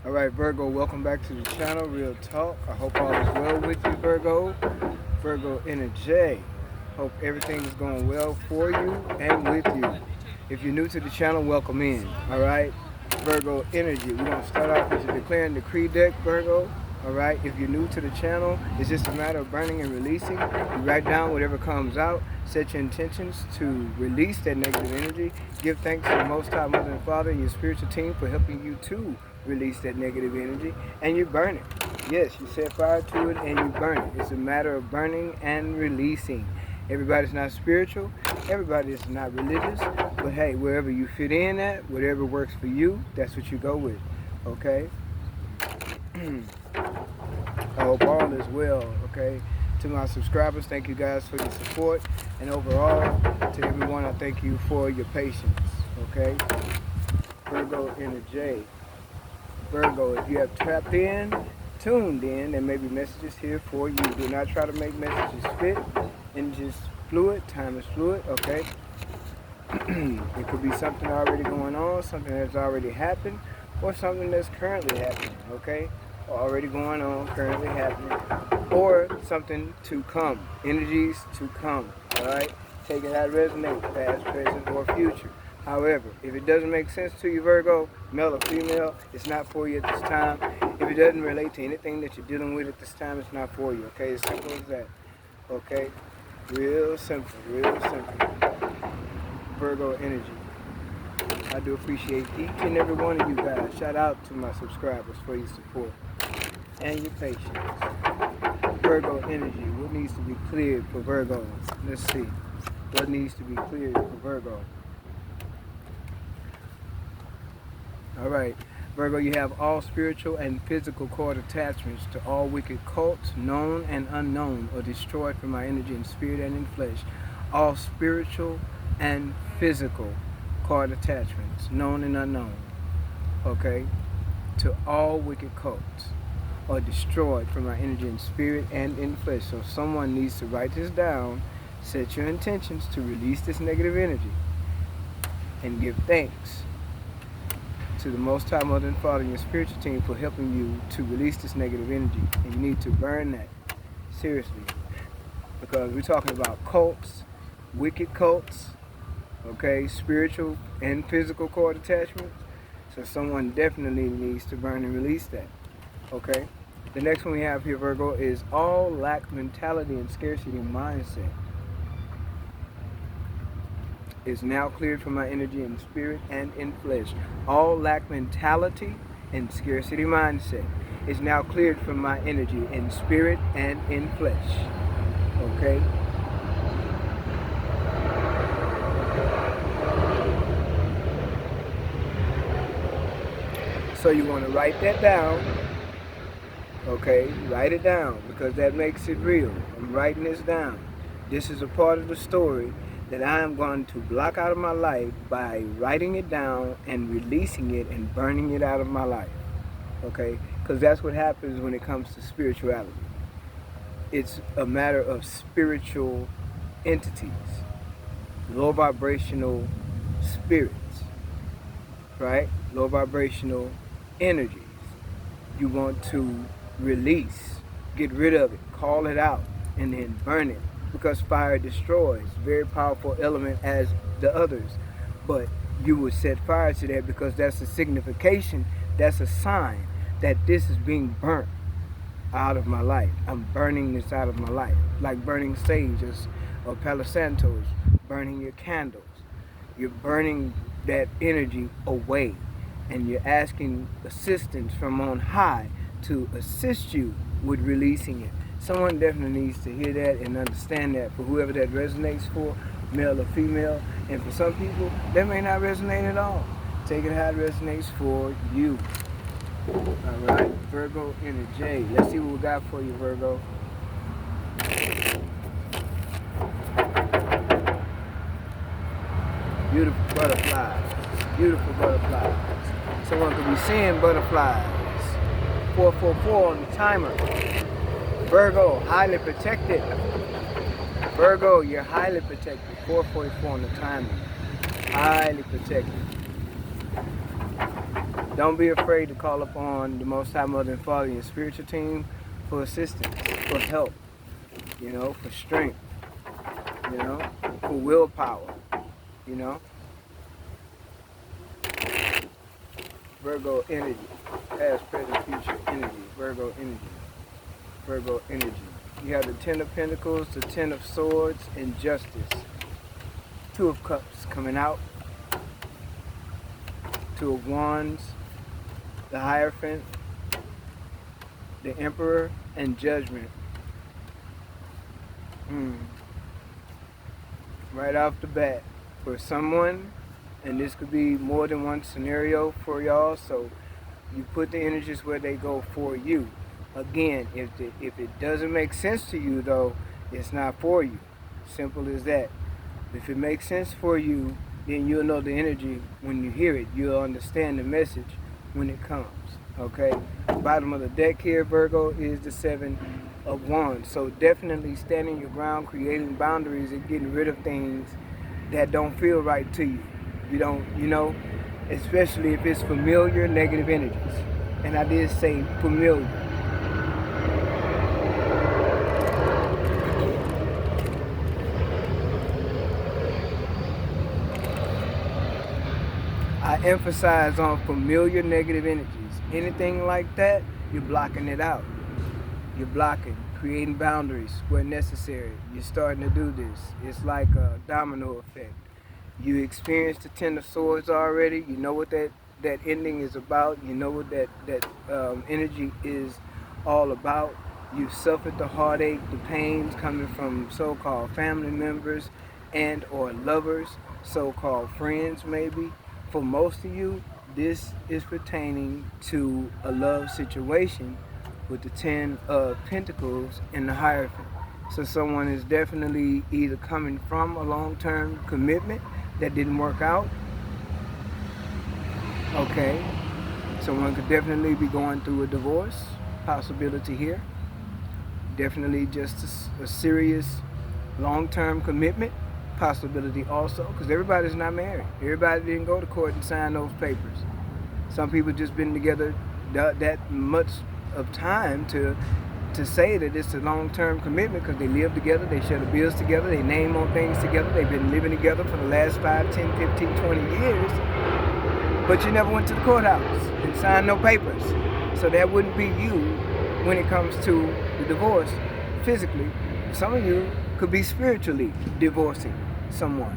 All right, Virgo, welcome back to the channel, Real Talk. I hope all is well with you, Virgo. Virgo Energy. Hope everything is going well for you and with you. If you're new to the channel, welcome in. All right, Virgo Energy. We're going to start off with the Declare and Decree deck, Virgo. All right, if you're new to the channel, it's just a matter of burning and releasing. You write down whatever comes out, set your intentions to release that negative energy. Give thanks to the Most High Mother and Father and your spiritual team for helping you to release that negative energy, and you burn it. Yes, you set fire to it and you burn it. It's a matter of burning and releasing. Everybody's not spiritual, everybody is not religious, but hey, wherever you fit in at, whatever works for you, that's what you go with, okay? I hope all is well, okay? To my subscribers, thank you guys for your support, and overall, to everyone, I thank you for your patience, okay? Virgo Energy. Virgo, if you have tapped in, tuned in, there may be messages here for you. Do not try to make messages fit, and just fluid. Time is fluid, okay? It could be something already going on, something that's already happened, or something that's currently happening, okay? Already going on, currently happening, or something to come, energies to come, all right? Take it how it resonates, past, present, or future. However, if it doesn't make sense to you, Virgo, male or female, it's not for you at this time. If it doesn't relate to anything that you're dealing with at this time, it's not for you, okay? As simple as that, okay? Real simple, real simple. Virgo energy. I do appreciate each and every one of you guys. Shout out to my subscribers for your support and your patience. Virgo energy, what needs to be cleared for Virgo? Let's see. What needs to be cleared for Virgo? All right, Virgo, you have all spiritual and physical cord attachments to all wicked cults, known and unknown, or destroyed from my energy in spirit and in flesh. All spiritual and physical cord attachments, known and unknown, okay, to all wicked cults, are destroyed from my energy in spirit and in flesh. So someone needs to write this down, set your intentions to release this negative energy, and give thanks to the Most High Mother and Father and your spiritual team for helping you to release this negative energy. And you need to burn that, seriously, because we're talking about cults, wicked cults, okay, spiritual and physical cord attachments. So someone definitely needs to burn and release that, okay? The next one we have here, Virgo, is all lack mentality and scarcity mindset is now cleared from my energy in spirit and in flesh. All lack mentality and scarcity mindset is now cleared from my energy in spirit and in flesh. Okay? So you want to write that down. Okay? Write it down, because that makes it real. I'm writing this down. This is a part of the story that I am going to block out of my life by writing it down and releasing it and burning it out of my life, okay? Because that's what happens when it comes to spirituality. It's a matter of spiritual entities, low vibrational spirits, right? Low vibrational energies. You want to release, get rid of it, call it out, and then burn it. Because fire destroys, very powerful element as the others. But you would set fire to that because that's a signification, that's a sign that this is being burnt out of my life. I'm burning this out of my life. Like burning sage or Palo Santos, burning your candles. You're burning that energy away. And you're asking assistance from on high to assist you with releasing it. Someone definitely needs to hear that and understand that, for whoever that resonates for, male or female. And for some people, that may not resonate at all. Take it how it resonates for you. All right, Virgo Energy. Let's see what we got for you, Virgo. Beautiful butterflies. Beautiful butterflies. Someone could be seeing butterflies. 444 on the timer. Virgo, highly protected. Virgo, you're highly protected. 444 on the timer. Highly protected. Don't be afraid to call upon the Most High Mother and Father and your spiritual team for assistance, for help, for strength, for willpower, you know. Virgo energy, past, present, future energy, Virgo energy, Virgo energy. You have the Ten of Pentacles, the Ten of Swords, and Justice. Two of Cups coming out, Two of Wands, the Hierophant, the Emperor, and Judgment. Right off the bat, for someone, and this could be more than one scenario for y'all, so you put the energies where they go for you. Again, if it doesn't make sense to you, though, it's not for you. Simple as that. If it makes sense for you, then you'll know the energy when you hear it. You'll understand the message when it comes. Okay? Bottom of the deck here, Virgo, is the Seven of Wands. So definitely standing your ground, creating boundaries, and getting rid of things that don't feel right to you. You don't, especially if it's familiar negative energies. And I did say familiar. I emphasize on familiar negative energies. Anything like that, you're blocking it out. You're blocking, creating boundaries where necessary. You're starting to do this. It's like a domino effect. You experienced the Ten of Swords already. You know what that ending is about. You know what that energy is all about. You've suffered the heartache, the pains coming from so-called family members and or lovers, so-called friends maybe. For most of you, this is pertaining to a love situation with the Ten of Pentacles and the Hierophant. So someone is definitely either coming from a long-term commitment that didn't work out. Okay. Someone could definitely be going through a divorce possibility here. Definitely just a serious long-term commitment possibility also, because everybody's not married. Everybody didn't go to court and sign those papers. Some people just been together that much of time to say that it's a long-term commitment because they live together, they share the bills together, they name on things together, they've been living together for the last 5, 10, 15, 20 years, but you never went to the courthouse and signed no papers. So that wouldn't be you when it comes to the divorce physically. Some of you could be spiritually divorcing someone.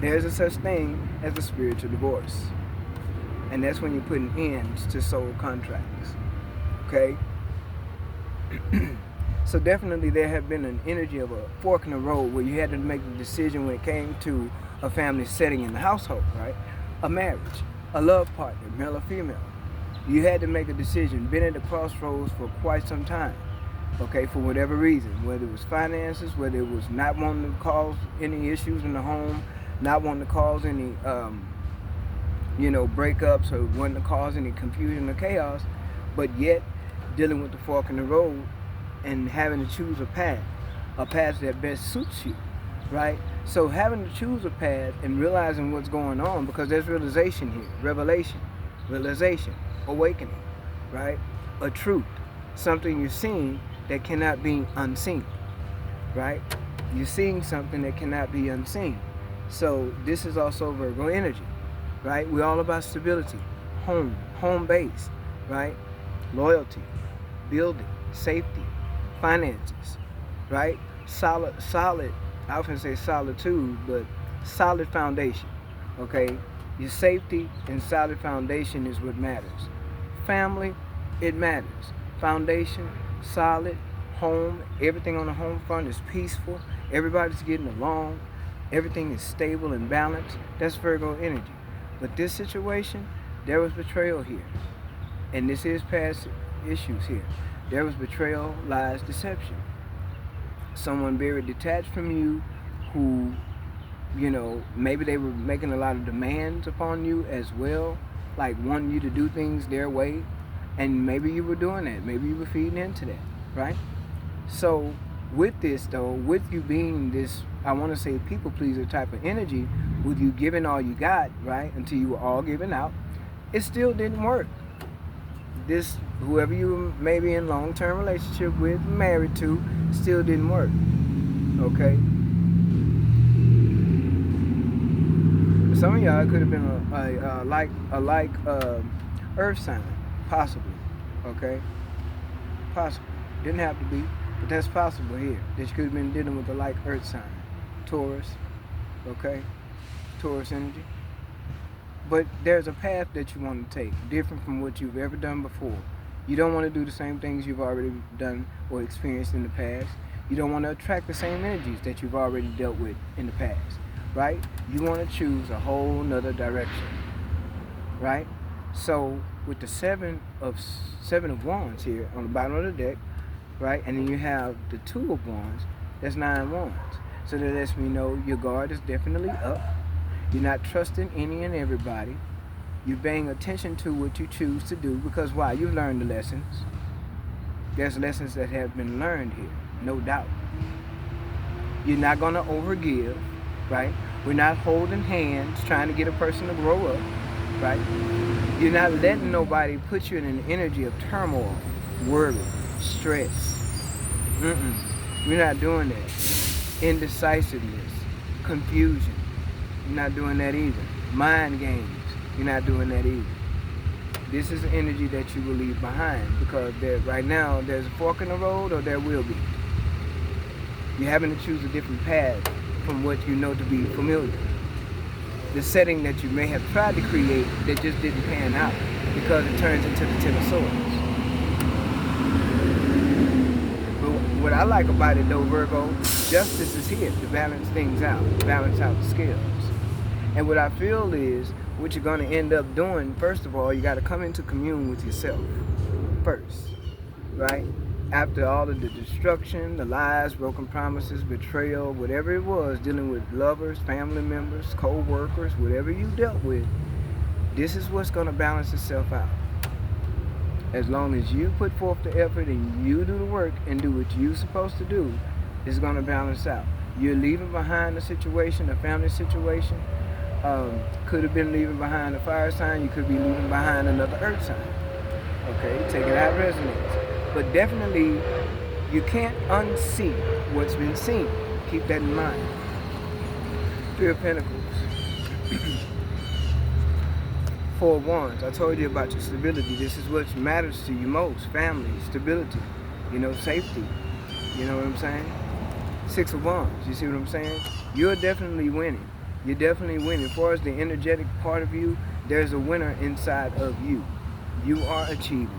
There's a such thing as a spiritual divorce. And that's when you're putting ends to soul contracts. Okay? So definitely there have been an energy of a fork in the road where you had to make a decision when it came to a family setting in the household, right? A marriage, a love partner, male or female. You had to make a decision, been at the crossroads for quite some time. Okay, for whatever reason, whether it was finances, whether it was not wanting to cause any issues in the home, not wanting to cause any, breakups, or wanting to cause any confusion or chaos, but yet dealing with the fork in the road and having to choose a path that best suits you, right? So having to choose a path and realizing what's going on, because there's realization here, realization, awakening, right? A truth, something you're seeing that cannot be unseen, right? You're seeing something that cannot be unseen. So this is also Virgo energy, right? We're all about stability, home base, right? Loyalty, building, safety, finances, right? Solid, I often say solitude, but solid foundation, okay? Your safety and solid foundation is what matters. Family, it matters. Foundation, solid, home, everything on the home front is peaceful, everybody's getting along, everything is stable and balanced. That's Virgo energy. But this situation, there was betrayal here. And this is past issues here. There was betrayal, lies, deception. Someone very detached from you who, maybe they were making a lot of demands upon you as well, like wanting you to do things their way. And maybe you were doing that. Maybe you were feeding into that, right? So with this, though, with you being this, I want to say people pleaser type of energy, with you giving all you got, right, until you were all given out, it still didn't work. This, whoever you may be in long-term relationship with, married to, still didn't work. Okay. Some of y'all could have been a like earth sign, possibly. Okay, possible. Didn't have to be, but that's possible here. That you could have been dealing with a like earth sign, Taurus. Okay, Taurus energy. But there's a path that you want to take, different from what you've ever done before. You don't want to do the same things you've already done or experienced in the past. You don't want to attract the same energies that you've already dealt with in the past, right? You want to choose a whole nother direction, right? So with the seven of wands here on the bottom of the deck, right? And then you have the 2 of wands, that's 9 wands. So that lets me know your guard is definitely up. You're not trusting any and everybody. You're paying attention to what you choose to do because why? You've learned the lessons. There's lessons that have been learned here, no doubt. You're not going to overgive, right? We're not holding hands trying to get a person to grow up, right? You're not letting nobody put you in an energy of turmoil, worry, stress. We're not doing that. Indecisiveness, confusion. You're not doing that either. Mind games. You're not doing that either. This is energy that you will leave behind because right now there's a fork in the road, or there will be. You're having to choose a different path from what you know to be familiar. The setting that you may have tried to create that just didn't pan out because it turns into the 10 of swords. But what I like about it though, Virgo, justice is here to balance things out, balance out the scales. And what I feel is what you're going to end up doing, first of all, you got to come into commune with yourself first, right? After all of the destruction, the lies, broken promises, betrayal, whatever it was, dealing with lovers, family members, co-workers, whatever you dealt with, this is what's going to balance itself out. As long as you put forth the effort and you do the work and do what you're supposed to do, it's going to balance out. You're leaving behind a situation, a family situation. Could have been leaving behind a fire sign. You could be leaving behind another earth sign. Okay, taking out resonance. But definitely, you can't unsee what's been seen. Keep that in mind. 3 of Pentacles. 4 of Wands. I told you about your stability. This is what matters to you most. Family, stability, safety. You know what I'm saying? 6 of Wands. You see what I'm saying? You're definitely winning. You're definitely winning. As far as the energetic part of you, there's a winner inside of you. You are achieving.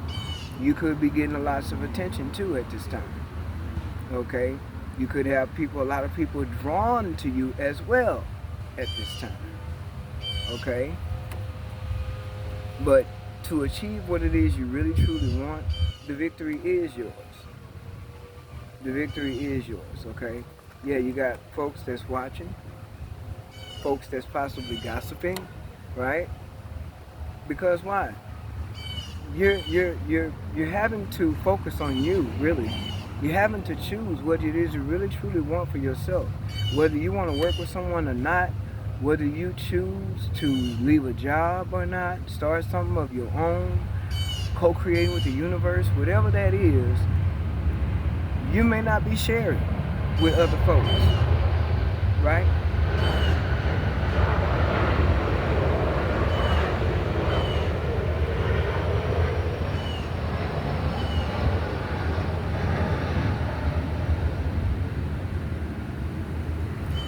You could be getting lots of attention too at this time. Okay? You could have a lot of people drawn to you as well at this time. Okay? But to achieve what it is you really truly want, the victory is yours. The victory is yours, okay? Yeah, you got folks that's watching, folks that's possibly gossiping, right? Because why? You're having to focus on you, really. You're having to choose what it is you really truly want for yourself. Whether you want to work with someone or not, whether you choose to leave a job or not, start something of your own, co-creating with the universe, whatever that is, you may not be sharing with other folks, right?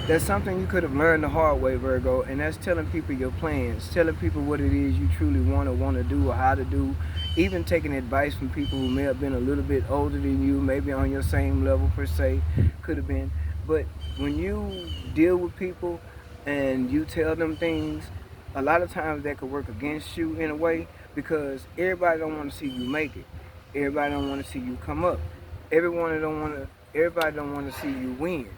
That's something you could have learned the hard way, Virgo, and that's telling people your plans, telling people what it is you truly want to do or how to do, even taking advice from people who may have been a little bit older than you, maybe on your same level per se, could have been. But when you deal with people and you tell them things, a lot of times that could work against you in a way because everybody don't want to see you make it. Everybody don't want to see you come up. Everybody don't want to see you win.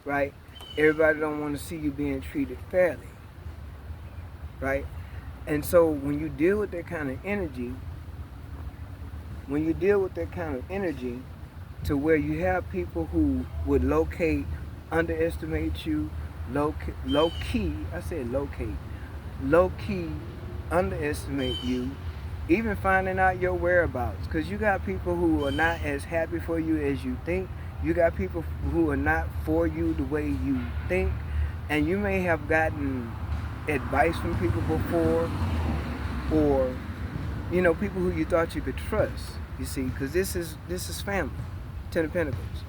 Right? Everybody don't want to see you being treated fairly. Right? And so when you deal with that kind of energy, to where you have people who would underestimate you, low key underestimate you, even finding out your whereabouts. Because you got people who are not as happy for you as you think. You got people who are not for you the way you think. And you may have gotten advice from people before, or people who you thought you could trust. You see, because this is family. Ten of Pentacles.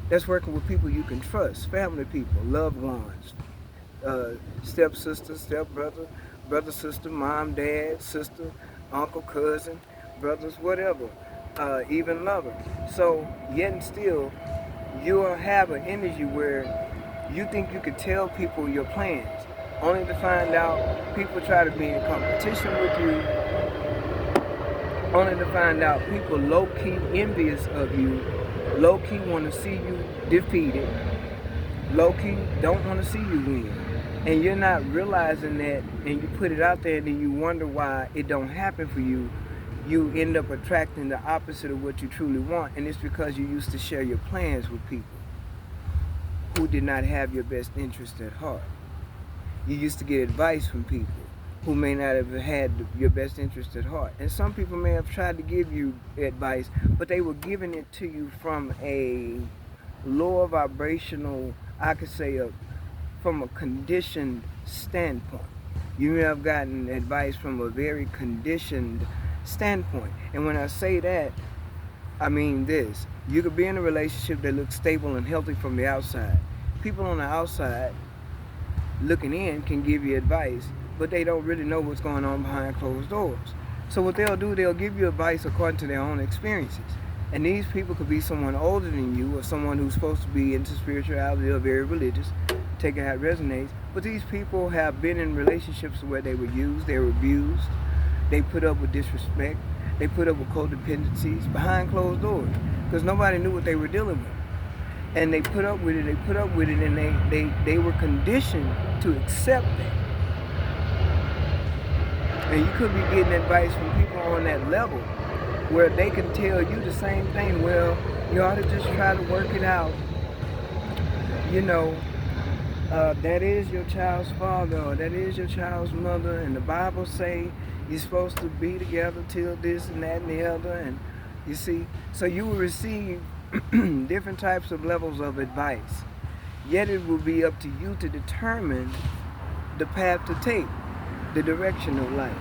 That's working with people you can trust, family people, loved ones, stepsister, stepbrother, brother, sister, mom, dad, sister, uncle, cousin, brothers, whatever, even lover. So yet and still, you'll have an energy where you think you could tell people your plans, only to find out people try to be in competition with you, only to find out people low-key envious of you, low-key want to see you defeated, low-key don't want to see you win. And you're not realizing that, and you put it out there, and then you wonder why it don't happen for you. You end up attracting the opposite of what you truly want, and it's because you used to share your plans with people who did not have your best interest at heart. You used to get advice from people who may not have had your best interest at heart. And some people may have tried to give you advice, but they were giving it to you from a lower vibrational, I could say, from a conditioned standpoint. You may have gotten advice from a very conditioned standpoint. And when I say that, I mean this. You could be in a relationship that looks stable and healthy from the outside. People on the outside looking in can give you advice, but they don't really know what's going on behind closed doors. So what they'll do, they'll give you advice according to their own experiences. And these people could be someone older than you, or someone who's supposed to be into spirituality or very religious. Take it how it resonates. But these people have been in relationships where they were used, they were abused, they put up with disrespect, they put up with codependencies behind closed doors, because nobody knew what they were dealing with. And they put up with it, and they were conditioned to accept it. And you could be getting advice from people on that level where they can tell you the same thing. Well, you ought to just try to work it out. That is your child's father, or that is your child's mother, and the Bible say you're supposed to be together till this and that and the other. And you see, so you will receive different types of levels of advice. Yet it will be up to you to determine the path to take, the direction of life.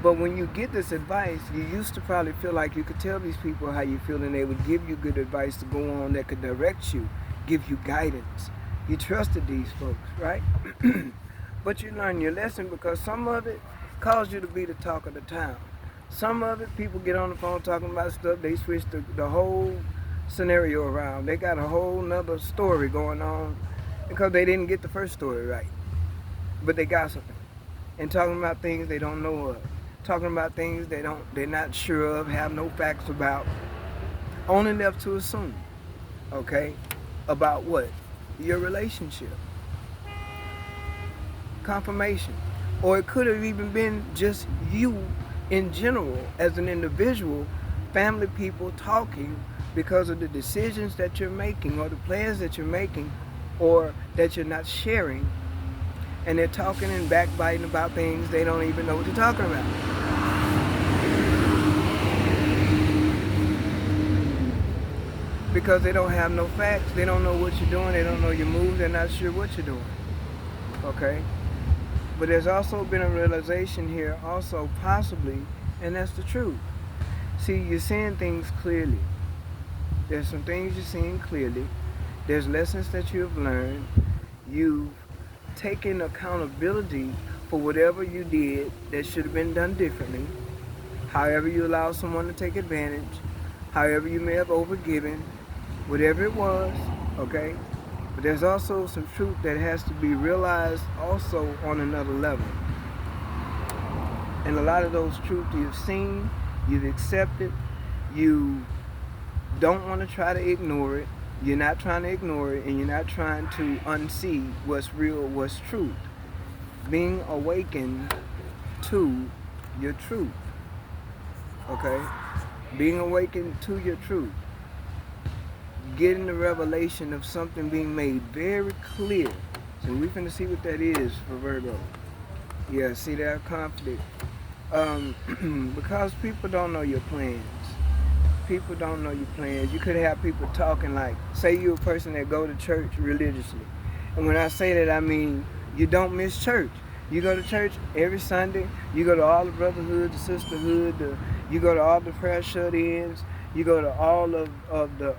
But when you get this advice, you used to probably feel like you could tell these people how you feel, and they would give you good advice to go on that could direct you, give you guidance. You trusted these folks, right? But you learn your lesson, because some of it caused you to be the talk of the town. Some of it, people get on the phone talking about stuff, they switch the whole scenario around. They got a whole nother story going on because they didn't get the first story right. But they gossiping and talking about things they don't know of. Talking about things they're not sure of, have no facts about. Only left to assume, okay? About what? Your relationship. Confirmation. Or it could have even been just you in general as an individual, family people talking because of the decisions that you're making, or the plans that you're making, or that you're not sharing. And they're talking and backbiting about things they don't even know what they're talking about. Because they don't have no facts, they don't know what you're doing, they don't know your moves, they're not sure what you're doing. Okay? But there's also been a realization here also, possibly, and that's the truth. See, you're seeing things clearly. There's some things you're seeing clearly. There's lessons that you have learned. You've taken accountability for whatever you did that should have been done differently. However you allow someone to take advantage. However you may have overgiven. Whatever it was, okay? But there's also some truth that has to be realized also on another level. And a lot of those truths you've seen, you've accepted, you don't want to try to ignore it. You're not trying to ignore it, and you're not trying to unsee what's real, what's truth. Being awakened to your truth, okay? Being awakened to your truth. Getting the revelation of something being made very clear. So we're finna see what that is for Virgo. Yeah, see that conflict. Because people don't know your plans. People don't know your plans. You could have people talking like, say you're a person that go to church religiously. And when I say that, I mean you don't miss church. You go to church every Sunday. You go to all the brotherhood, the sisterhood. You go to all the prayer shut-ins. You go to all of the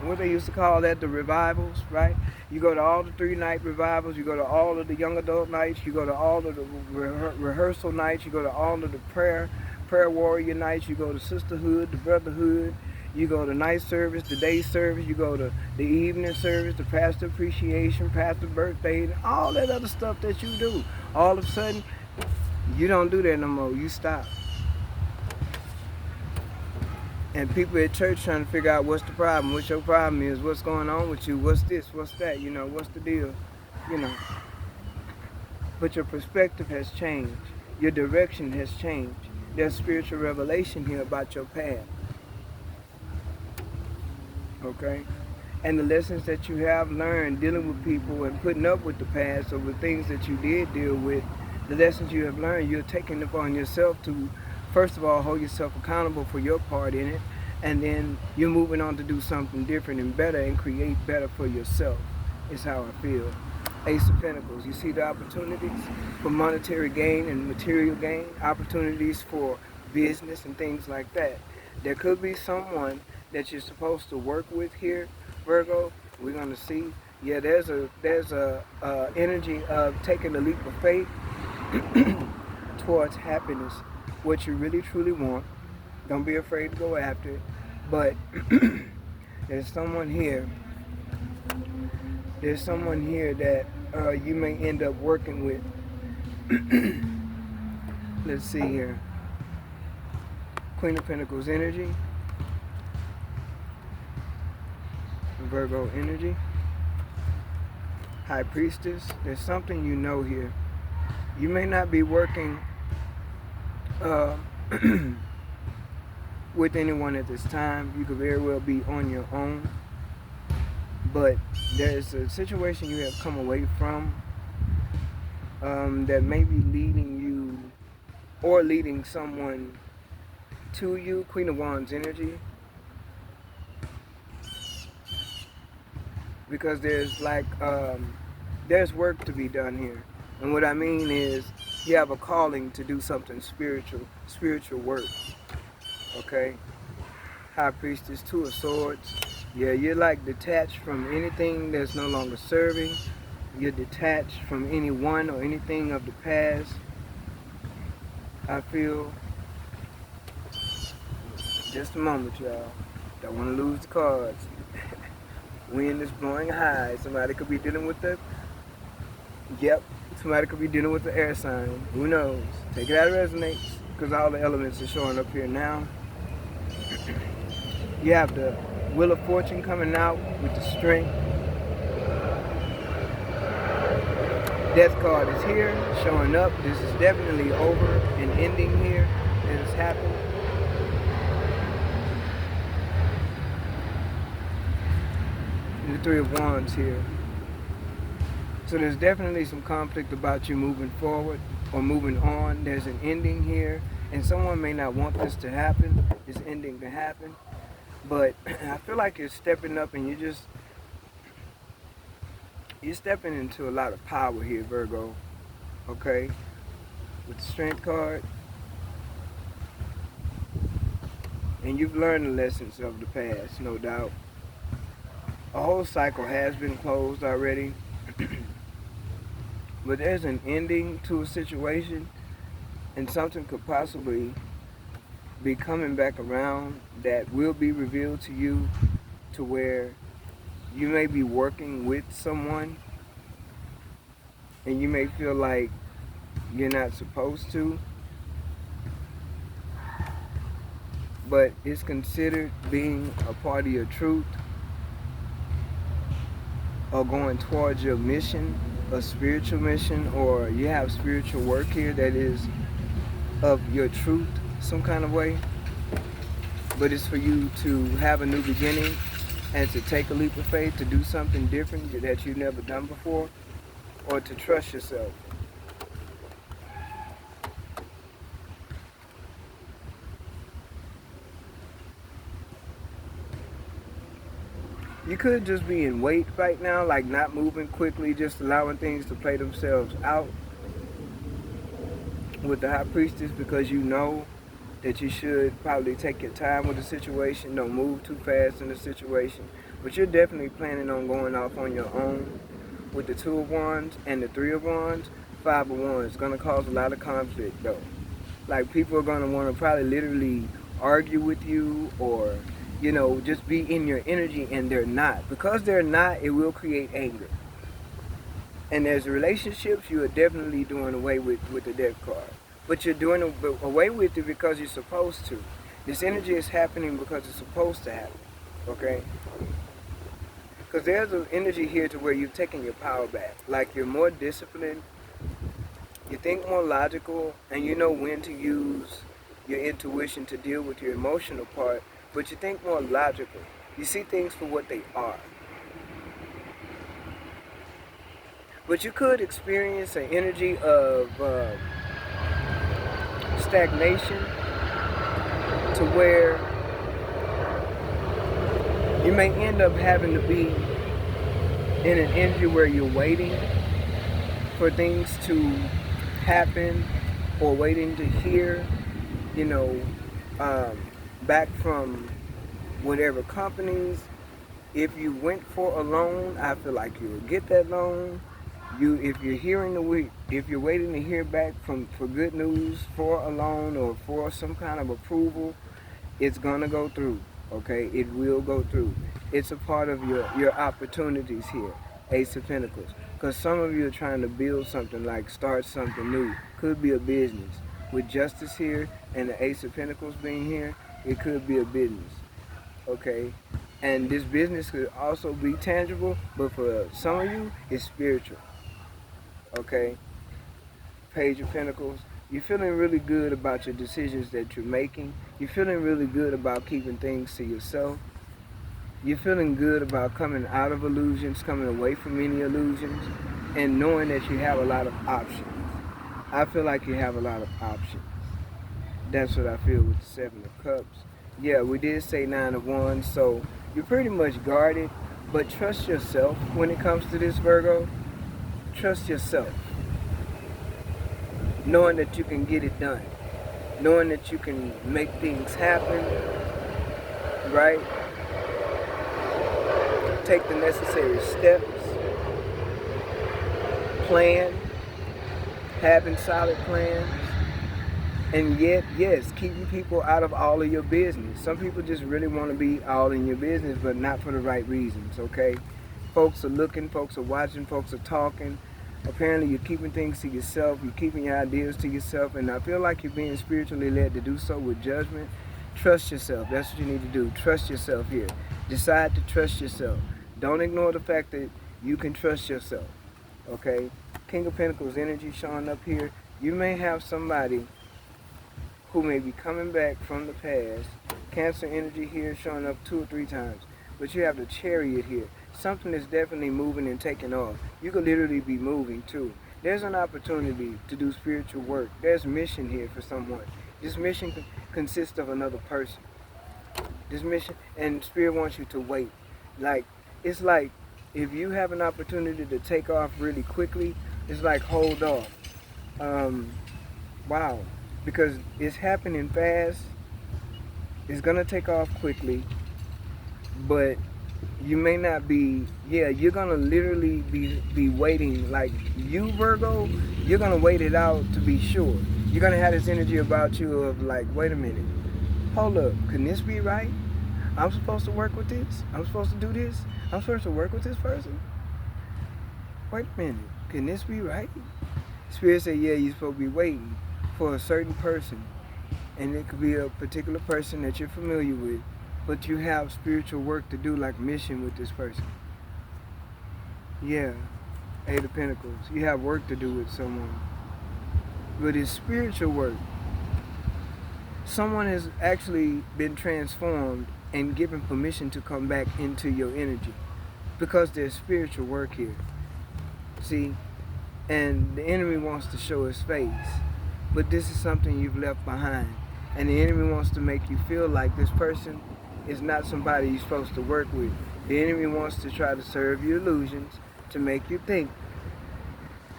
what they used to call that, the revivals, right? You go to all the 3-night revivals. You go to all of the young adult nights. You go to all of the rehearsal nights. You go to all of the prayer warrior nights. You go to sisterhood, the brotherhood. You go to night service, the day service. You go to the evening service, the pastor appreciation, pastor birthday, and all that other stuff that you do. All of a sudden, you don't do that no more. You stop. And people at church trying to figure out what's the problem, what your problem is, what's going on with you, what's this, what's that, what's the deal, you know. But your perspective has changed. Your direction has changed. There's spiritual revelation here about your path. Okay? And the lessons that you have learned dealing with people and putting up with the past or with things that you did deal with, the lessons you have learned, you're taking upon yourself to, first of all, hold yourself accountable for your part in it, and then you're moving on to do something different and better and create better for yourself, is how I feel. Ace of Pentacles, you see the opportunities for monetary gain and material gain, opportunities for business and things like that. There could be someone that you're supposed to work with here, Virgo. We're going to see. Yeah, there's a energy of taking a leap of faith towards happiness, what you really truly want. Don't be afraid to go after it. But there's someone here. There's someone here that you may end up working with. Let's see here. Queen of Pentacles energy. Virgo energy. High Priestess. There's something you know here. You may not be working with anyone at this time. You could very well be on your own. But there's a situation you have come away from that may be leading you or leading someone to you. Queen of Wands energy. Because there's there's work to be done here. And what I mean is you have a calling to do something spiritual work. Okay? High Priestess, Two of Swords. Yeah, you're like detached from anything that's no longer serving. You're detached from anyone or anything of the past. I feel. Just a moment, y'all. Don't want to lose the cards. Wind is blowing high. Somebody could be dealing with somebody could be dealing with the air sign. Who knows? Take it out of resonates, because all the elements are showing up here now. You have the Wheel of Fortune coming out with the Strength. Death card is here, showing up. This is definitely over and ending here. It has happened. And the Three of Wands here. So there's definitely some conflict about you moving forward or moving on. There's an ending here, and someone may not want this to happen, this ending to happen. But I feel like you're stepping up and you're stepping into a lot of power here, Virgo. Okay? With the Strength card. And you've learned the lessons of the past, no doubt. A whole cycle has been closed already. But there's an ending to a situation, and something could possibly be coming back around that will be revealed to you, to where you may be working with someone and you may feel like you're not supposed to, but it's considered being a part of your truth or going towards your mission, a spiritual mission, or you have spiritual work here that is of your truth some kind of way. But it's for you to have a new beginning and to take a leap of faith, to do something different that you've never done before, or to trust yourself. You could just be in wait right now, like not moving quickly, just allowing things to play themselves out with the high priestess, because you know that you should probably take your time with the situation, don't move too fast in the situation. But you're definitely planning on going off on your own with the Two of Wands and the Three of Wands. Five of Wands. It's going to cause a lot of conflict though. Like people are going to want to probably literally argue with you, or just be in your energy, and they're not. Because they're not, it will create anger. And there's relationships you are definitely doing away with the death card. But you're doing away with it because you're supposed to. This energy is happening because it's supposed to happen. Okay? Because there's an energy here to where you're taking your power back. Like you're more disciplined, you think more logical, and you know when to use your intuition to deal with your emotional part, but you think more logical. You see things for what they are. But you could experience an energy of stagnation, to where you may end up having to be in an energy where you're waiting for things to happen, or waiting to hear, back from whatever companies. If you went for a loan, I feel like you will get that loan. If you're waiting to hear back for good news for a loan or for some kind of approval, it's gonna go through. Okay, it will go through. It's a part of your opportunities here, Ace of Pentacles. Because some of you are trying to build something, like start something new. Could be a business. With Justice here and the Ace of Pentacles being here, it could be a business. Okay, and this business could also be tangible, but for some of you, it's spiritual. Okay, Page of Pentacles. You're feeling really good about your decisions that you're making. You're feeling really good about keeping things to yourself. You're feeling good about coming out of illusions, coming away from any illusions, and knowing that you have a lot of options. I feel like you have a lot of options. That's what I feel with the Seven of Cups. Yeah, we did say Nine of Wands, so you're pretty much guarded, but trust yourself when it comes to this, Virgo. Trust yourself. Knowing that you can get it done. Knowing that you can make things happen, right? Take the necessary steps. Plan. Having solid plans. And yet, yes, keeping people out of all of your business. Some people just really want to be all in your business, but not for the right reasons, okay? Folks are looking, folks are watching, folks are talking. Apparently you're keeping things to yourself, you're keeping your ideas to yourself, and I feel like you're being spiritually led to do so with judgment. Trust yourself. That's what you need to do. Trust yourself here. Decide to trust yourself. Don't ignore the fact that you can trust yourself, okay? King of Pentacles energy showing up here. You may have somebody who may be coming back from the past. Cancer energy here showing up 2 or 3 times. But you have the Chariot here. Something is definitely moving and taking off. You could literally be moving too. There's an opportunity to do spiritual work. There's mission here for someone. This mission consists of another person. This mission, and Spirit wants you to wait. It's like if you have an opportunity to take off really quickly, it's like hold off. Wow. Because it's happening fast. It's gonna take off quickly, but you may not be, you're gonna literally be waiting. Like you, Virgo, you're gonna wait it out to be sure. You're gonna have this energy about you of like, wait a minute, hold up, can this be right? I'm supposed to work with this? I'm supposed to do this? I'm supposed to work with this person? Wait a minute, can this be right? Spirit said, yeah, you're supposed to be waiting for a certain person. And it could be a particular person that you're familiar with, but you have spiritual work to do, like mission with this person. Yeah, Eight of Pentacles. You have work to do with someone. But it's spiritual work. Someone has actually been transformed and given permission to come back into your energy, because there's spiritual work here. See? And the enemy wants to show his face. But this is something you've left behind. And the enemy wants to make you feel like this person is not somebody you're supposed to work with. The enemy wants to try to serve you illusions to make you think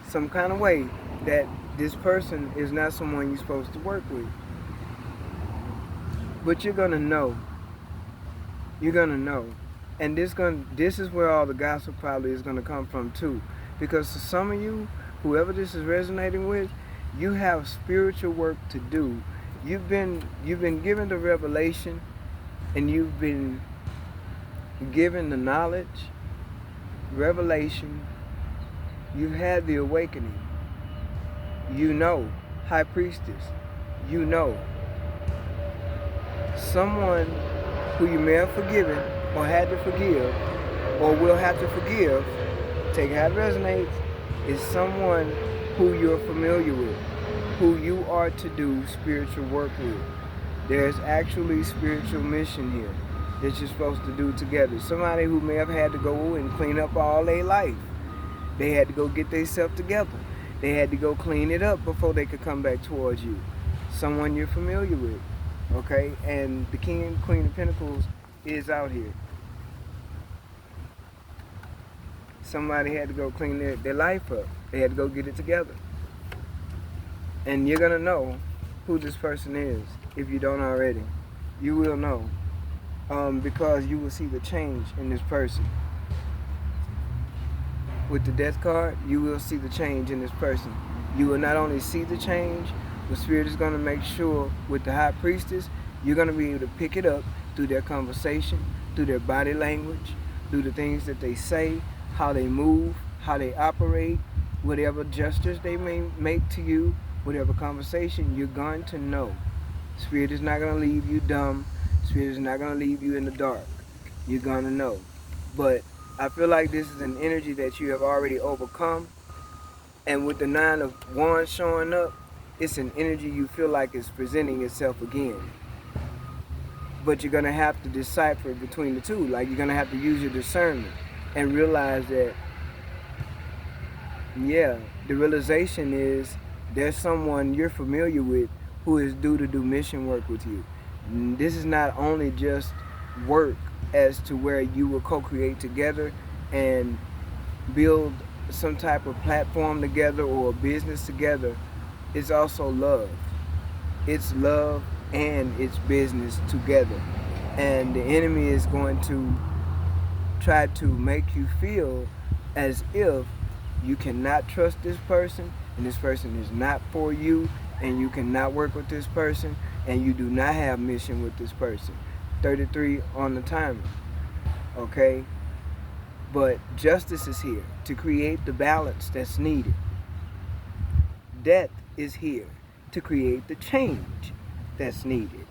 some kind of way that this person is not someone you're supposed to work with. But you're gonna know. You're gonna know. And this is where all the gossip probably is gonna come from too. Because for some of you, whoever this is resonating with, you have spiritual work to do. You've been given the revelation, and you've been given the knowledge, revelation. You've had the awakening. You know, high priestess, you know, someone who you may have forgiven or had to forgive or will have to forgive, take how it resonates, is someone who you're familiar with, who you are to do spiritual work with. There's actually spiritual mission here that you're supposed to do together. Somebody who may have had to go and clean up all their life. They had to go get themselves together. They had to go clean it up before they could come back towards you. Someone you're familiar with, okay? And the King and Queen of Pentacles is out here. Somebody had to go clean their life up. They had to go get it together. And you're going to know who this person is if you don't already. You will know because you will see the change in this person. With the death card, you will see the change in this person. You will not only see the change, but Spirit is going to make sure with the High Priestess, you're going to be able to pick it up through their conversation, through their body language, through the things that they say, how they move, how they operate, whatever gestures they may make to you, whatever conversation, you're going to know. Spirit is not going to leave you dumb. Spirit is not going to leave you in the dark. You're going to know. But I feel like this is an energy that you have already overcome. And with the 9 of Wands showing up, it's an energy you feel like is presenting itself again. But you're going to have to decipher between the two. Like, you're going to have to use your discernment and realize that, yeah, the realization is there's someone you're familiar with who is due to do mission work with you. This is not only just work as to where you will co-create together and build some type of platform together or a business together. It's also love. It's love and it's business together. And the enemy is going to try to make you feel as if you cannot trust this person and this person is not for you and you cannot work with this person and you do not have mission with this person. 33 on the timer, okay? But justice is here to create the balance that's needed. Death is here to create the change that's needed.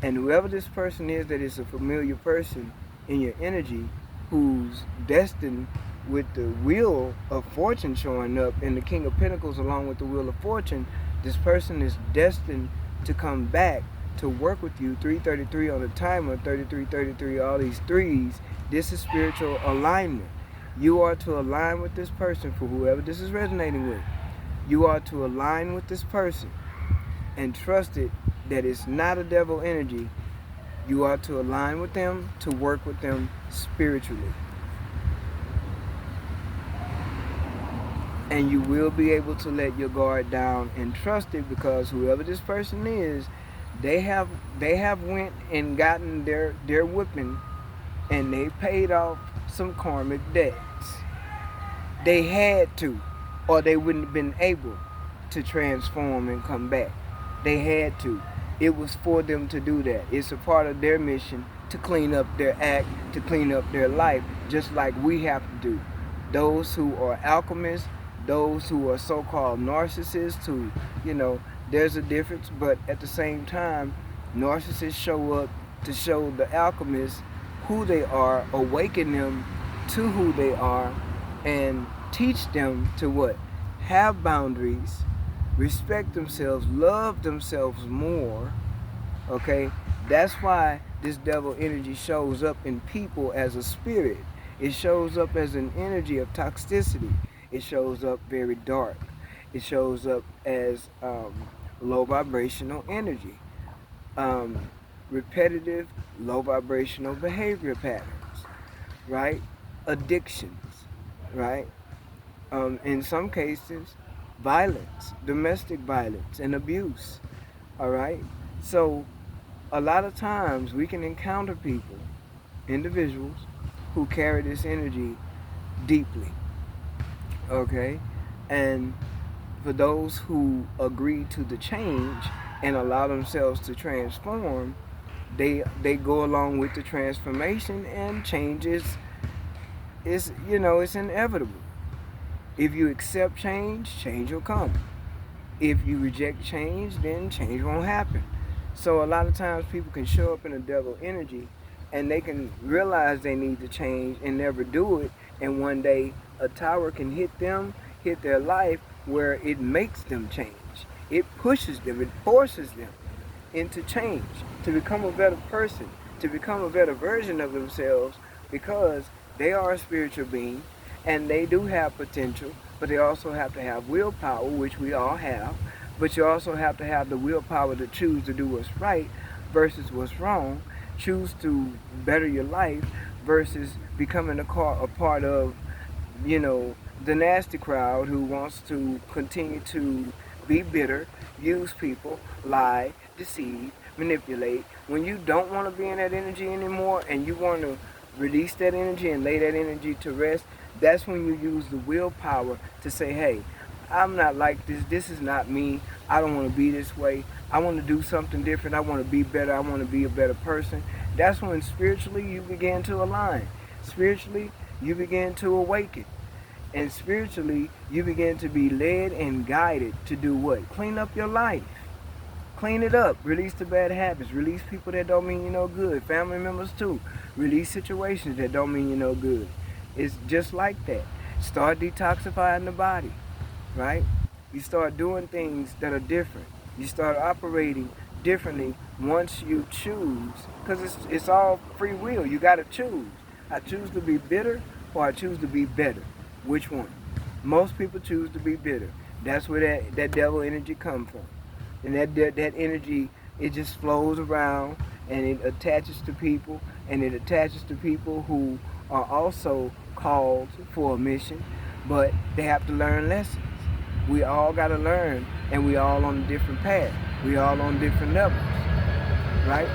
And whoever this person is that is a familiar person in your energy who's destined with the Wheel of Fortune showing up and the King of Pentacles along with the Wheel of Fortune, this person is destined to come back to work with you. 333 on the timer, 33, 33, all these threes. This is spiritual alignment. You are to align with this person for whoever this is resonating with. You are to align with this person and trust it that it's not a devil energy. You are to align with them, to work with them spiritually. And you will be able to let your guard down and trust it because whoever this person is, they have went and gotten their whipping and they paid off some karmic debts. They had to, or they wouldn't have been able to transform and come back. They had to. It was for them to do that. It's a part of their mission to clean up their act, to clean up their life, just like we have to do. Those who are alchemists, those who are so-called narcissists, who, there's a difference, but at the same time, narcissists show up to show the alchemists who they are, awaken them to who they are, and teach them to what? Have boundaries, respect themselves, love themselves more, okay? That's why this devil energy shows up in people as a spirit. It shows up as an energy of toxicity. It shows up very dark. It shows up as low vibrational energy, repetitive, low vibrational behavior patterns. right? Addictions, right? In some cases, violence, domestic violence, and abuse, all right? So a lot of times we can encounter people, individuals, who carry this energy deeply, okay? And for those who agree to the change and allow themselves to transform, they go along with the transformation, and change is it's inevitable. If you accept change, change will come. If you reject change, then change won't happen. So a lot of times people can show up in a devil energy, and they can realize they need to change and never do it, and one day a tower can hit them, hit their life, where it makes them change. It pushes them, it forces them into change, to become a better person, to become a better version of themselves, because they are a spiritual being and they do have potential, but they also have to have willpower, which we all have. But you also have to have the willpower to choose to do what's right versus what's wrong, choose to better your life versus becoming a part of, the nasty crowd who wants to continue to be bitter, use people, lie, deceive, manipulate. When you don't want to be in that energy anymore and you want to release that energy and lay that energy to rest, that's when you use the willpower to say, hey, I'm not like this. This is not me. I don't want to be this way. I want to do something different. I want to be better. I want to be a better person. That's when spiritually you begin to align. Spiritually, you begin to awaken. And spiritually, you begin to be led and guided to do what? Clean up your life. Clean it up. Release the bad habits. Release people that don't mean you no good. Family members too. Release situations that don't mean you no good. It's just like that. Start detoxifying the body, right? You start doing things that are different. You start operating differently once you choose, because it's all free will. You got to choose. I choose to be bitter, or I choose to be better. Which one? Most people choose to be bitter. That's where that devil energy comes from. And that energy, it just flows around, and it attaches to people, and it attaches to people who are also called for a mission, but they have to learn lessons. We all got to learn, and we all on a different path. We all on different levels, right?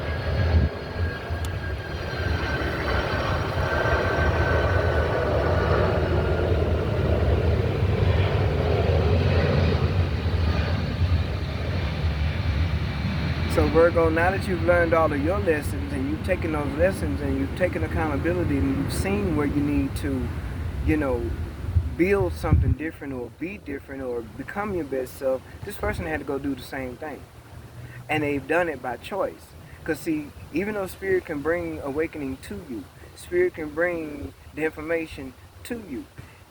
So Virgo, now that you've learned all of your lessons, and you've taken those lessons, and you've taken accountability, and you've seen where you need to, you know, build something different, or be different, or become your best self, this person had to go do the same thing. And they've done it by choice. Because see, even though spirit can bring awakening to you, spirit can bring the information to you,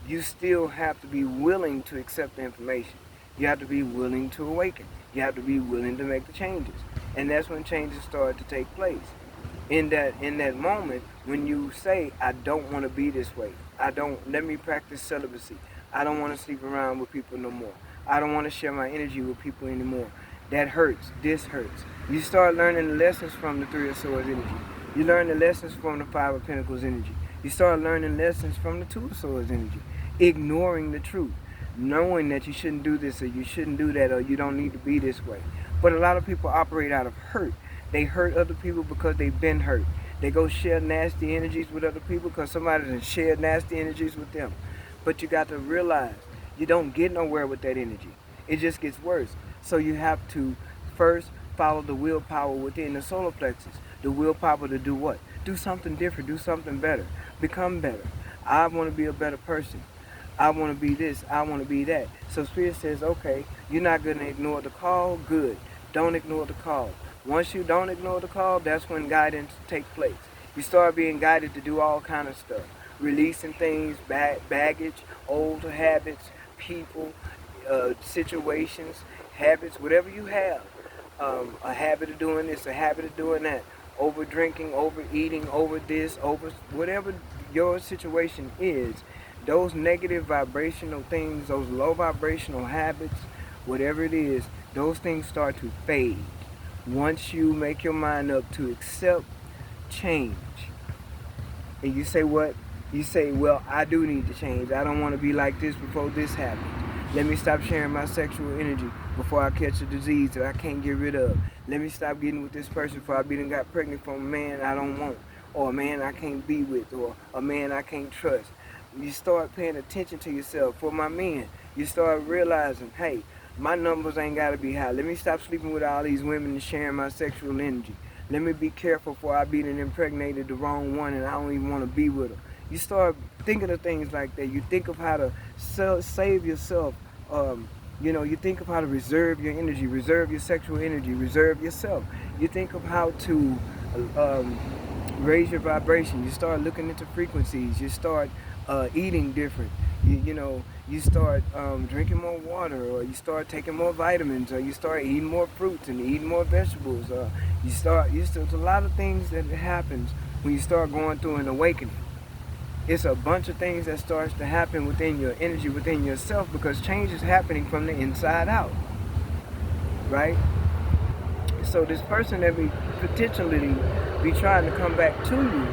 you still have to be willing to accept the information. You have to be willing to awaken. You have to be willing to make the changes. And that's when changes start to take place. In that moment, when you say, I don't want to be this way. Let me practice celibacy. I don't want to sleep around with people no more. I don't want to share my energy with people anymore. That hurts. This hurts. You start learning the lessons from the Three of Swords energy. You learn the lessons from the Five of Pentacles energy. You start learning lessons from the Two of Swords energy. Ignoring the truth. Knowing that you shouldn't do this, or you shouldn't do that, or you don't need to be this way. But a lot of people operate out of hurt. They hurt other people because they've been hurt. They go share nasty energies with other people because somebody has shared nasty energies with them. But you got to realize you don't get nowhere with that energy. It just gets worse. So you have to first follow the willpower within the solar plexus. The willpower to do what? Do something different. Do something better. Become better. I want to be a better person. I want to be this. I want to be that. So Spirit says, okay, you're not going to ignore the call. Good. Don't ignore the call. Once you don't ignore the call, that's when guidance takes place. You start being guided to do all kind of stuff. Releasing things, baggage, old habits, people, situations, habits, whatever you have. A habit of doing this, a habit of doing that. Over drinking, overeating, over this, over whatever your situation is. Those negative vibrational things, those low vibrational habits, whatever it is, those things start to fade. Once you make your mind up to accept change, and you say what? You say, well, I do need to change. I don't want to be like this before this happens. Let me stop sharing my sexual energy before I catch a disease that I can't get rid of. Let me stop getting with this person before I got pregnant from a man I don't want, or a man I can't be with, or a man I can't trust. You start paying attention to yourself. For my men, you start realizing, hey, my numbers ain't got to be high. Let me stop sleeping with all these women and sharing my sexual energy. Let me be careful before I be impregnated the wrong one and I don't even want to be with her. You start thinking of things like that. You think of how to save yourself. You think of how to reserve your energy, reserve your sexual energy, reserve yourself. You think of how to raise your vibration. You start looking into frequencies. You start eating different. You start drinking more water, or you start taking more vitamins, or you start eating more fruits and eating more vegetables. There's a lot of things that happens when you start going through an awakening. It's a bunch of things that starts to happen within your energy, within yourself, because change is happening from the inside out, right? So this person that be potentially be trying to come back to you,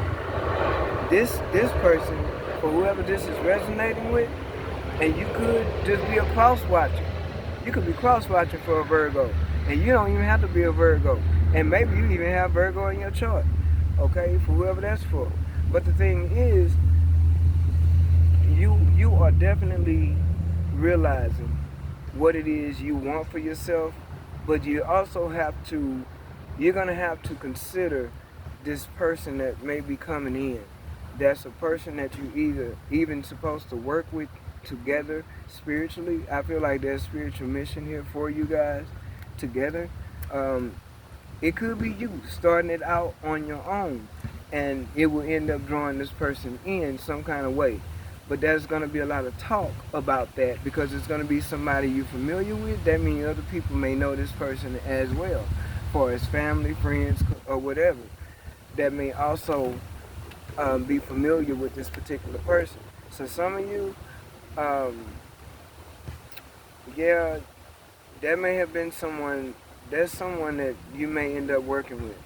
this person, for whoever this is resonating with, and you could just be a cross watcher. You could be cross watching for a Virgo, and you don't even have to be a Virgo, and maybe you even have Virgo in your chart, okay, for whoever that's for. But the thing is, you are definitely realizing what it is you want for yourself, but you're gonna have to consider this person that may be coming in. That's a person that you either even supposed to work with together spiritually. I feel like there's spiritual mission here for you guys together. It could be you starting it out on your own, and it will end up drawing this person in some kind of way. But there's going to be a lot of talk about that, because it's going to be somebody you're familiar with. That means other people may know this person as well, for his family, friends, or whatever, that may also be familiar with this particular person. So some of you, yeah, that may have been someone, there's someone that you may end up working with.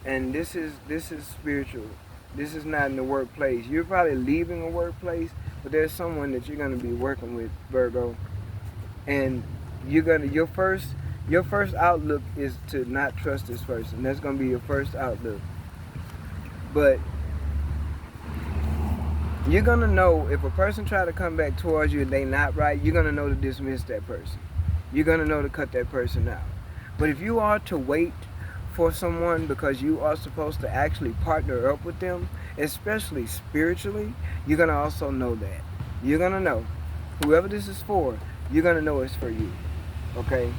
And this is spiritual. This is not in the workplace. You're probably leaving a workplace, but there's someone that you're gonna be working with, Virgo. And your first outlook is to not trust this person. That's gonna be your first outlook. But you're gonna know if a person try to come back towards you and they not right, you're gonna know to dismiss that person. You're gonna know to cut that person out. But if you are to wait for someone because you are supposed to actually partner up with them, especially spiritually, you're gonna also know that. You're gonna know. Whoever this is for, you're gonna know it's for you. Okay?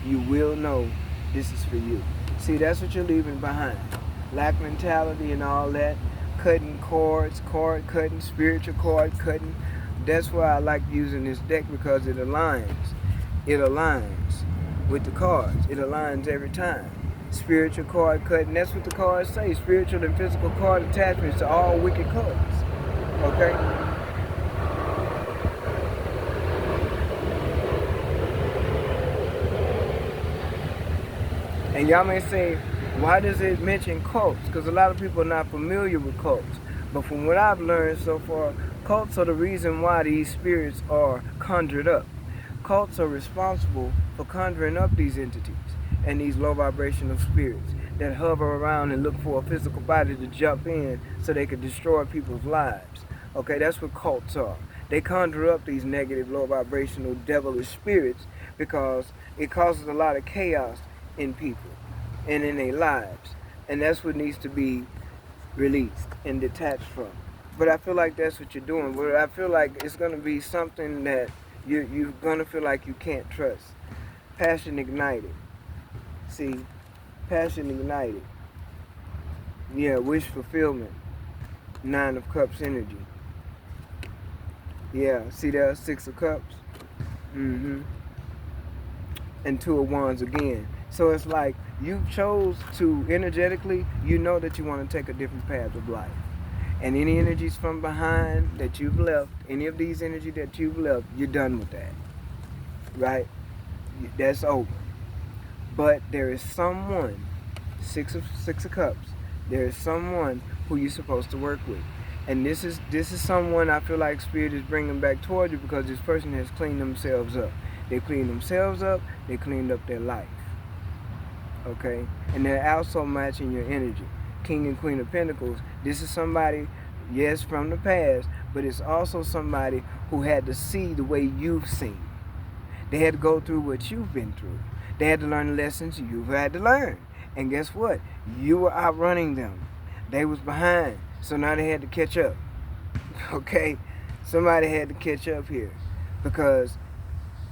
You will know this is for you. See, that's what you're leaving behind. Lack mentality and all that. Cutting cords, cord cutting, spiritual cord cutting. That's why I like using this deck, because it aligns. It aligns with the cards. It aligns every time. Spiritual card cutting, that's what the cards say. Spiritual and physical card attachments to all wicked cards. Okay? And y'all may say, why does it mention cults? Because a lot of people are not familiar with cults. But from what I've learned so far, cults are the reason why these spirits are conjured up. Cults are responsible for conjuring up these entities and these low vibrational spirits that hover around and look for a physical body to jump in so they could destroy people's lives. Okay, that's what cults are. They conjure up these negative, low vibrational, devilish spirits because it causes a lot of chaos in people and in their lives. And that's what needs to be released and detached from. But I feel like that's what you're doing. But I feel like it's going to be something that you're going to feel like you can't trust. Passion ignited. See, passion ignited. Yeah, wish fulfillment. 9 of Cups energy. Yeah, see there, 6 of Cups. And 2 of Wands again. So it's like you chose to, energetically, you know that you want to take a different path of life. And any energies from behind that you've left, any of these energies that you've left, you're done with that. Right? That's over. But there is someone, six of Cups, there is someone who you're supposed to work with. And this is someone I feel like Spirit is bringing back toward you because this person has cleaned themselves up. They cleaned themselves up. They cleaned up their life. Okay? And they're also matching your energy. King and Queen of Pentacles. This is somebody, yes, from the past, but it's also somebody who had to see the way you've seen. They had to go through what you've been through. They had to learn the lessons you've had to learn. And guess what? You were outrunning them. They was behind. So now they had to catch up. Okay? Somebody had to catch up here. Because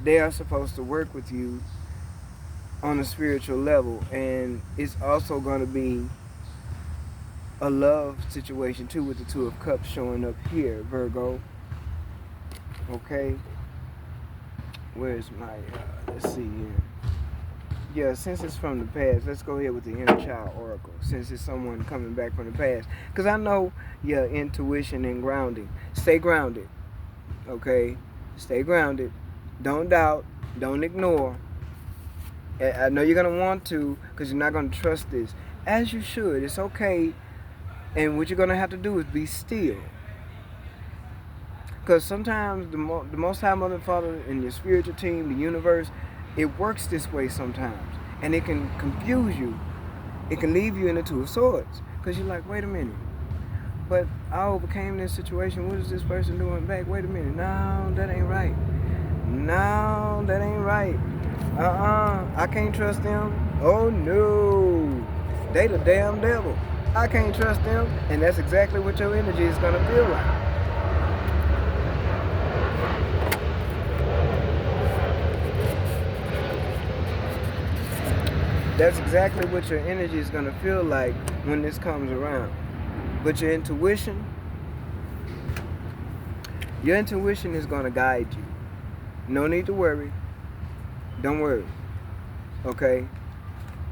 they are supposed to work with you on a spiritual level. And it's also going to be a love situation too with the Two of Cups showing up here, Virgo. Okay? Where's my, let's see here. Yeah, since it's from the past, let's go ahead with the inner child oracle. Since it's someone coming back from the past. Because I know your intuition and grounding. Stay grounded. Okay? Stay grounded. Don't doubt. Don't ignore. I know you're going to want to because you're not going to trust this. As you should. It's okay. And what you're going to have to do is be still. Because sometimes the Most High Mother and Father and your spiritual team, the universe, it works this way sometimes. And it can confuse you. It can leave you in the Two of Swords. Because you're like, wait a minute. But I overcame this situation. What is this person doing back? Wait a minute. No, that ain't right. No, that ain't right. I can't trust them. Oh, no. They the damn devil. I can't trust them. And that's exactly what your energy is going to feel like. That's exactly what your energy is going to feel like when this comes around. But your intuition is going to guide you. No need to worry. Don't worry. Okay?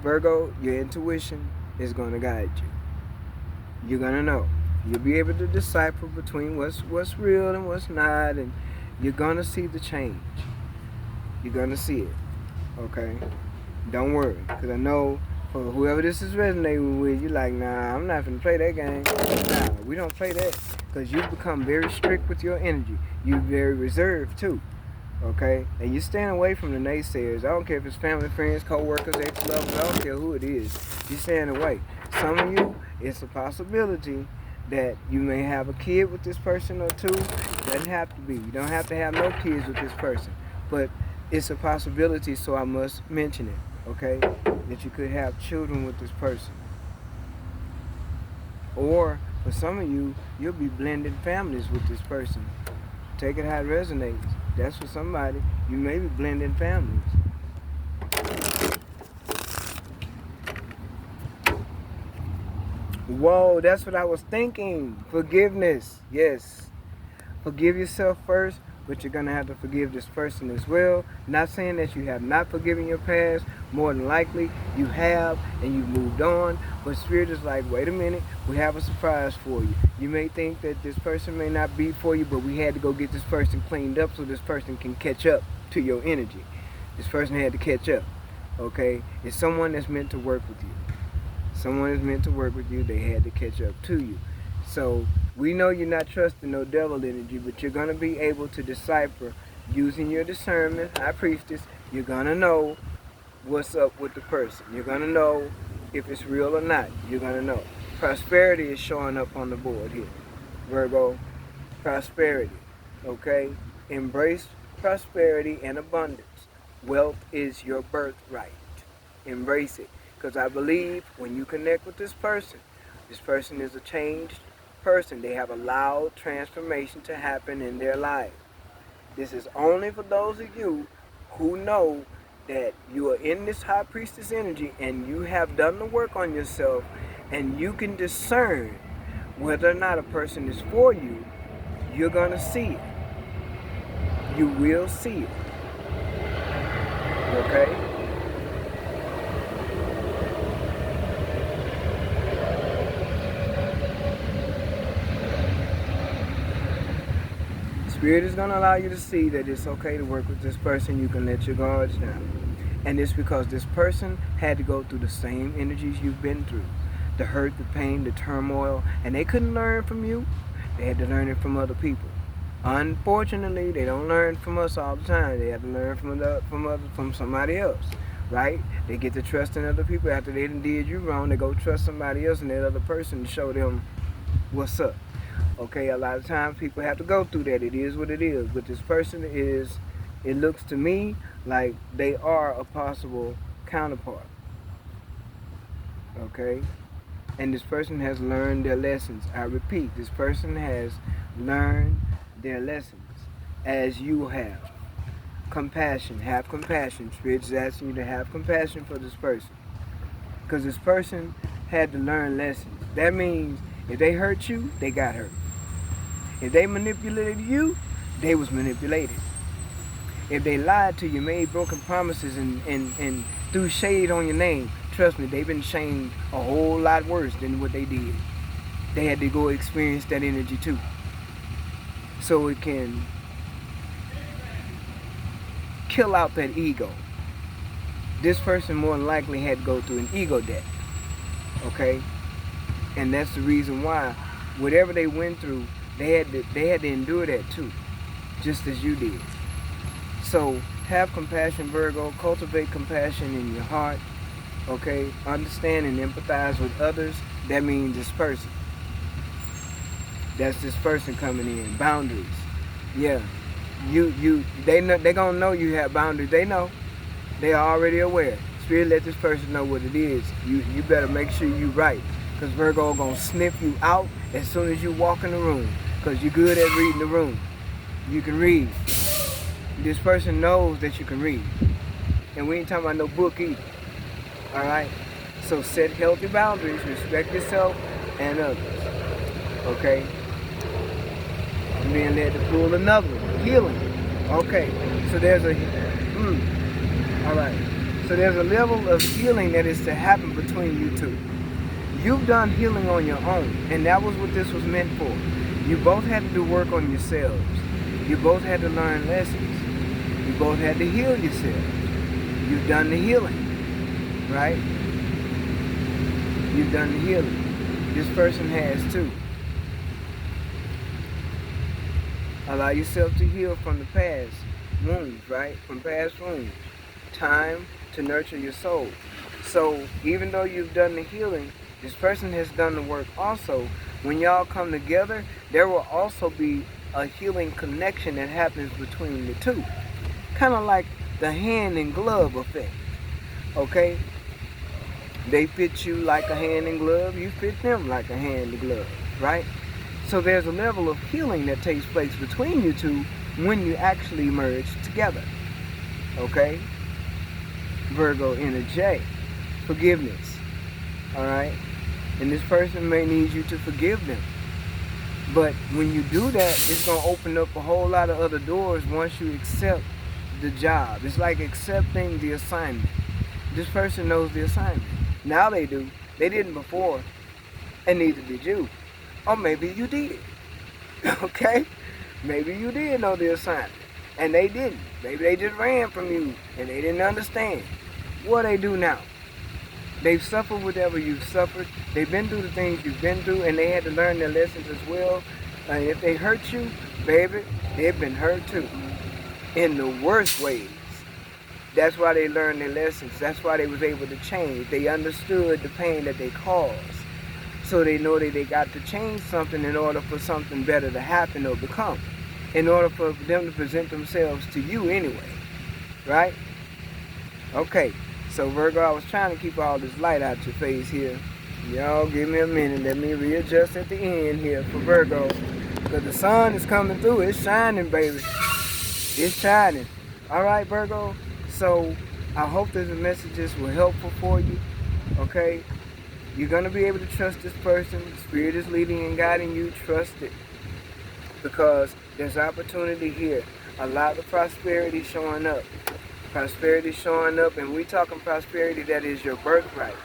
Virgo, your intuition is going to guide you. You're going to know. You'll be able to decipher between what's real and what's not, and you're going to see the change. You're going to see it. Okay? Don't worry, because I know for whoever this is resonating with, you're like, nah, I'm not going to play that game. Nah, we don't play that, because you've become very strict with your energy. You're very reserved, too, okay? And you're staying away from the naysayers. I don't care if it's family, friends, co-workers, ex-lovers, I don't care who it is. You're staying away. Some of you, it's a possibility that you may have a kid with this person or two. Doesn't have to be. You don't have to have no kids with this person. But it's a possibility, so I must mention it. Okay, that you could have children with this person. Or, for some of you, you'll be blending families with this person. Take it how it resonates. That's for somebody. You may be blending families. Whoa, that's what I was thinking. Forgiveness. Yes. Forgive yourself first, but you're going to have to forgive this person as well. Not saying that you have not forgiven your past. More than likely, you have, and you've moved on. But Spirit is like, wait a minute, we have a surprise for you. You may think that this person may not be for you, but we had to go get this person cleaned up so this person can catch up to your energy. This person had to catch up, okay? It's someone that's meant to work with you. Someone is meant to work with you. They had to catch up to you. So we know you're not trusting no devil energy, but you're going to be able to decipher using your discernment. High Priestess, you're going to know what's up with the person. You're going to know if it's real or not. You're going to know. Prosperity is showing up on the board here. Virgo, prosperity. Okay? Embrace prosperity and abundance. Wealth is your birthright. Embrace it. Because I believe when you connect with this person is a changed person. They have allowed transformation to happen in their life. This is only for those of you who know that you are in this High Priestess energy and you have done the work on yourself and you can discern whether or not a person is for you. You're going to see it. You will see it. Okay? Spirit is going to allow you to see that it's okay to work with this person. You can let your guards down. And it's because this person had to go through the same energies you've been through. The hurt, the pain, the turmoil. And they couldn't learn from you. They had to learn it from other people. Unfortunately, they don't learn from us all the time. They have to learn from somebody else, right? They get to trust in other people after they done did you wrong. They go trust somebody else and that other person to show them what's up. Okay, a lot of times people have to go through that. It is what it is. But this person is, it looks to me like they are a possible counterpart. Okay? And this person has learned their lessons. I repeat, this person has learned their lessons as you have. Compassion. Have compassion. Spirit is asking you to have compassion for this person. Because this person had to learn lessons. That means if they hurt you, they got hurt. If they manipulated you, they was manipulated. If they lied to you, made broken promises, and threw shade on your name, trust me, they've been shamed a whole lot worse than what they did. They had to go experience that energy too. So it can kill out that ego. This person more than likely had to go through an ego death. Okay? And that's the reason why whatever they went through, they had to endure that too, just as you did. So have compassion, Virgo. Cultivate compassion in your heart. Okay? Understand and empathize with others. That means this person. That's this person coming in. Boundaries. Yeah. They gonna know you have boundaries. They know. They are already aware. Spirit let this person know what it is. You better make sure you right. Because Virgo gonna sniff you out as soon as you walk in the room. Because you're good at reading the room. You can read. This person knows that you can read. And we ain't talking about no book either. Alright? So set healthy boundaries. Respect yourself and others. Okay? I'm being led to pull another one. Healing. Okay. So there's a... Alright. So there's a level of healing that is to happen between you two. You've done healing on your own. And that was what this was meant for. You both had to do work on yourselves. You both had to learn lessons. You both had to heal yourselves. You've done the healing. Right? You've done the healing. This person has too. Allow yourself to heal from the past wounds, right? From past wounds. Time to nurture your soul. So even though you've done the healing, this person has done the work also. When y'all come together, there will also be a healing connection that happens between the two. Kind of like the hand and glove effect. Okay? They fit you like a hand and glove. You fit them like a hand and glove. Right? So there's a level of healing that takes place between you two when you actually merge together. Okay? Virgo energy. Forgiveness. Alright? And this person may need you to forgive them. But when you do that, it's going to open up a whole lot of other doors once you accept the job. It's like accepting the assignment. This person knows the assignment. Now they do. They didn't before. And neither did you. Or maybe you did. Okay? Maybe you did know the assignment. And they didn't. Maybe they just ran from you and they didn't understand. What they do now? They've suffered whatever you've suffered. They've been through the things you've been through, and they had to learn their lessons as well. And if they hurt you, baby, they've been hurt too. In the worst ways. That's why they learned their lessons. That's why they was able to change. They understood the pain that they caused. So they know that they got to change something in order for something better to happen or become. In order for them to present themselves to you anyway. Right? Okay. So Virgo, I was trying to keep all this light out your face here. Y'all give me a minute. Let me readjust at the end here for Virgo. Because the sun is coming through. It's shining, baby. It's shining. Alright, Virgo. So I hope that the messages were helpful for you. Okay? You're going to be able to trust this person. Spirit is leading and guiding you. Trust it. Because there's opportunity here. A lot of prosperity showing up. Prosperity showing up, and we talking prosperity that is your birthright.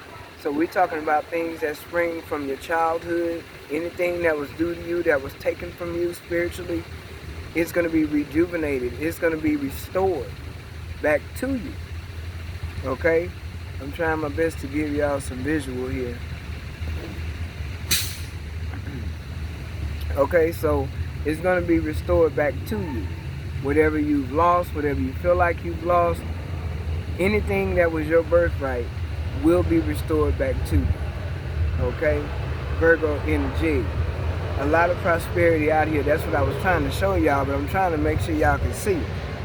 So we talking about things that spring from your childhood, anything that was due to you, that was taken from you spiritually, it's going to be rejuvenated. It's going to be restored back to you. Okay? I'm trying my best to give y'all some visual here. Okay, so it's going to be restored back to you. Whatever you've lost, whatever you feel like you've lost, anything that was your birthright will be restored back to you. Okay? Virgo energy. A lot of prosperity out here. That's what I was trying to show y'all, but I'm trying to make sure y'all can see.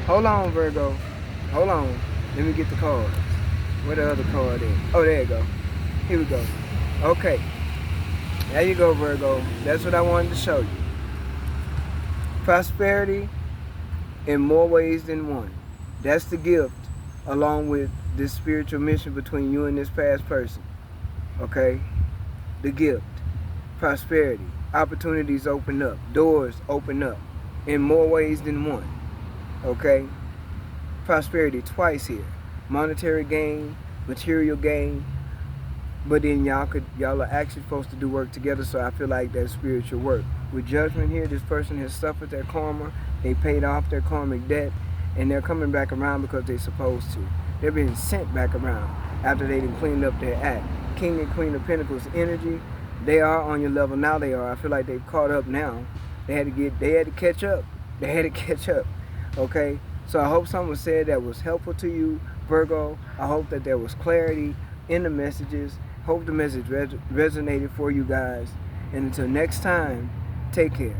Hold on, Virgo. Hold on. Let me get the cards. Where the other card is? Oh, there you go. Here we go. Okay. There you go, Virgo. That's what I wanted to show you. Prosperity in more ways than one. That's the gift, along with this spiritual mission between you and this past person. Okay? The gift. Prosperity. Opportunities open up. Doors open up in more ways than one. Okay? Prosperity twice here. Monetary gain, material gain, but then y'all are actually supposed to do work together, so I feel like that's spiritual work. With judgment here, this person has suffered their karma, they paid off their karmic debt, and they're coming back around because they're supposed to. They're being sent back around after they done cleaned up their act. King and Queen of Pentacles energy, they are on your level now. They are. I feel like they've caught up now. They had to catch up. They had to catch up. Okay? So I hope someone said that was helpful to you, Virgo. I hope that there was clarity in the messages. Hope the message resonated for you guys. And until next time, take care.